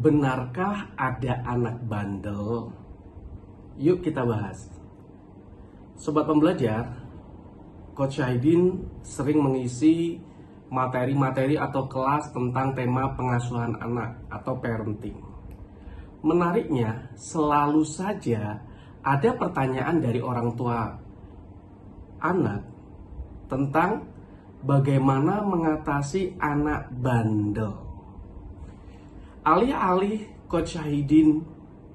Benarkah ada anak bandel? Yuk kita bahas. Sobat pembelajar, Coach Syahidin sering mengisi materi-materi atau kelas tentang tema pengasuhan anak atau parenting. Menariknya, selalu saja ada pertanyaan dari orang tua anak tentang bagaimana mengatasi anak bandel. Alih-alih Coach Syahidin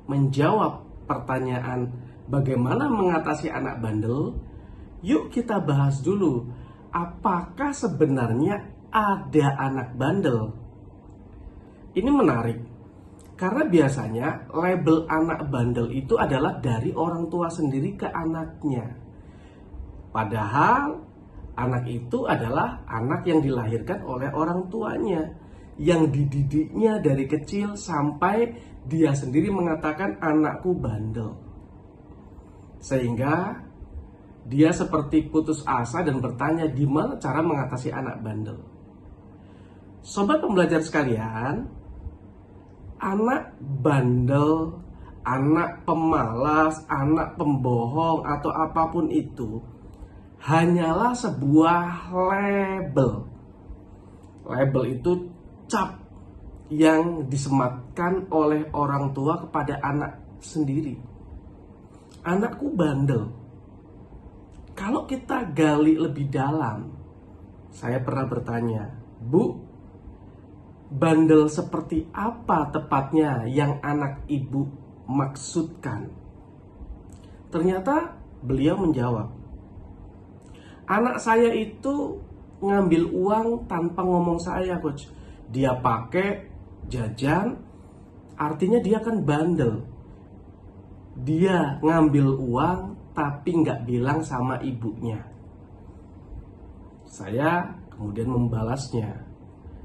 menjawab pertanyaan bagaimana mengatasi anak bandel, yuk kita bahas dulu, apakah sebenarnya ada anak bandel? Ini menarik, karena biasanya label anak bandel itu adalah dari orang tua sendiri ke anaknya. Padahal anak itu adalah anak yang dilahirkan oleh orang tuanya, yang dididiknya dari kecil sampai dia sendiri mengatakan anakku bandel. Sehingga dia seperti putus asa dan bertanya gimana cara mengatasi anak bandel. Sobat pembelajar sekalian, anak bandel, anak pemalas, anak pembohong atau apapun itu hanyalah sebuah label. Label itu cap yang disematkan oleh orang tua kepada anak sendiri. Anakku bandel. Kalau kita gali lebih dalam, saya pernah bertanya, Bu, bandel seperti apa tepatnya yang anak ibu maksudkan? Ternyata beliau menjawab, anak saya itu ngambil uang tanpa ngomong saya, Coach. Dia pakai jajan, artinya dia kan bandel. Dia ngambil uang tapi nggak bilang sama ibunya. Saya kemudian membalasnya,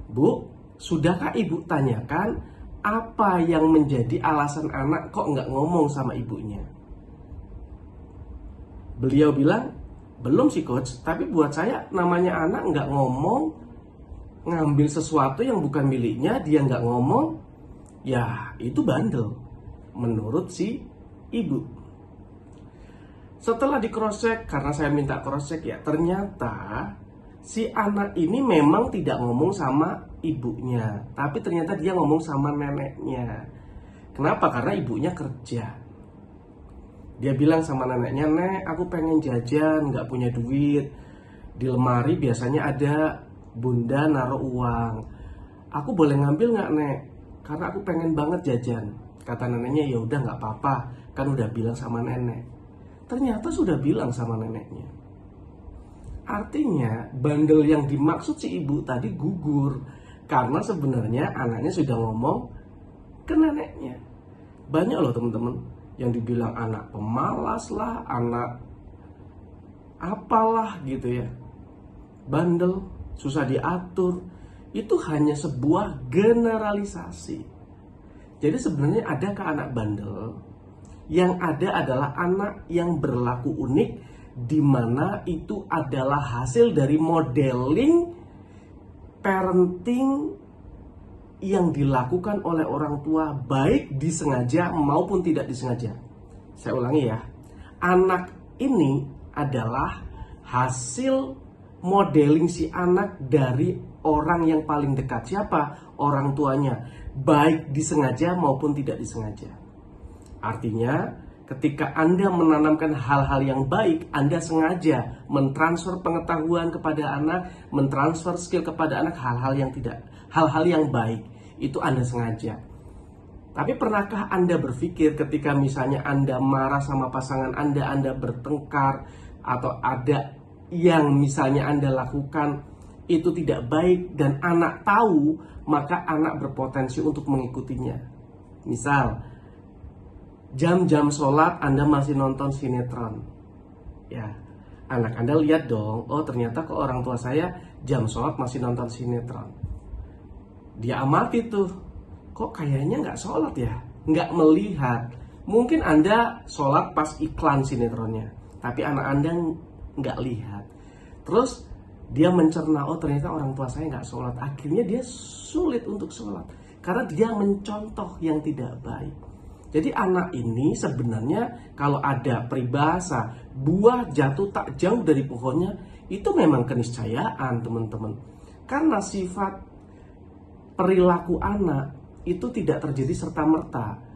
Bu, sudahkah ibu tanyakan apa yang menjadi alasan anak kok nggak ngomong sama ibunya? Beliau bilang, belum sih Coach, tapi buat saya namanya anak nggak ngomong, ngambil sesuatu yang bukan miliknya, dia nggak ngomong, ya itu bandel menurut si ibu. Setelah di cross check, karena saya minta cross check ya, ternyata si anak ini memang tidak ngomong sama ibunya, tapi ternyata dia ngomong sama neneknya. Kenapa? Karena ibunya kerja. Dia bilang sama neneknya, Nek, aku pengen jajan, nggak punya duit. Di lemari biasanya ada, Bunda naruh uang. Aku boleh ngambil nggak, Nek? Karena aku pengen banget jajan. Kata neneknya, ya udah nggak apa-apa, kan udah bilang sama nenek. Ternyata sudah bilang sama neneknya. Artinya bandel yang dimaksud si ibu tadi gugur, karena sebenarnya anaknya sudah ngomong ke neneknya. Banyak loh teman-teman yang dibilang anak pemalas lah, anak apalah gitu ya, bandel, susah diatur. Itu hanya sebuah generalisasi. Jadi sebenarnya adakah anak bandel? Yang ada adalah anak yang berlaku unik, di mana itu adalah hasil dari modeling parenting yang dilakukan oleh orang tua, baik disengaja maupun tidak disengaja. Saya ulangi ya, anak ini adalah hasil modeling si anak dari orang yang paling dekat. Siapa? Orang tuanya, baik disengaja maupun tidak disengaja. Artinya ketika Anda menanamkan hal-hal yang baik, Anda sengaja mentransfer pengetahuan kepada anak, mentransfer skill kepada anak, hal-hal yang baik, itu Anda sengaja. Tapi pernahkah Anda berpikir ketika misalnya Anda marah sama pasangan Anda bertengkar, atau ada yang misalnya Anda lakukan itu tidak baik dan anak tahu, maka anak berpotensi untuk mengikutinya. Misal, jam-jam sholat Anda masih nonton sinetron. Ya, anak Anda lihat dong, oh ternyata kok orang tua saya jam sholat masih nonton sinetron. Dia amati tuh, kok kayaknya nggak sholat ya, nggak melihat. Mungkin Anda sholat pas iklan sinetronnya, tapi anak Anda nggak lihat. Terus dia mencerna, oh ternyata orang tua saya nggak sholat. Akhirnya dia sulit untuk sholat. karena dia mencontoh yang tidak baik. Jadi anak ini sebenarnya kalau ada peribahasa buah jatuh tak jauh dari pohonnya, itu memang keniscayaan teman-teman. Karena sifat perilaku anak itu tidak terjadi serta-merta.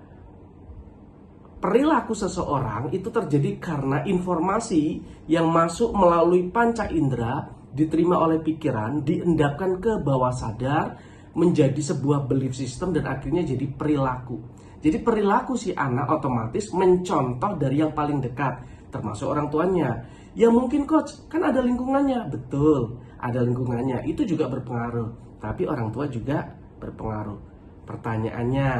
Perilaku seseorang itu terjadi karena informasi yang masuk melalui panca indera, diterima oleh pikiran, diendapkan ke bawah sadar, menjadi sebuah belief system dan akhirnya jadi perilaku. Jadi perilaku si anak otomatis mencontoh dari yang paling dekat, termasuk orang tuanya. Ya mungkin coach, kan ada lingkungannya. Betul, ada lingkungannya. Itu juga berpengaruh. Tapi orang tua juga berpengaruh. Pertanyaannya,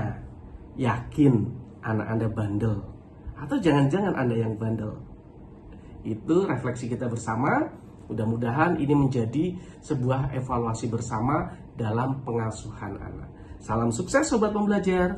yakin anak Anda bandel? Atau jangan-jangan Anda yang bandel? Itu refleksi kita bersama. Mudah-mudahan ini menjadi sebuah evaluasi bersama dalam pengasuhan anak. Salam sukses Sobat Pembelajar.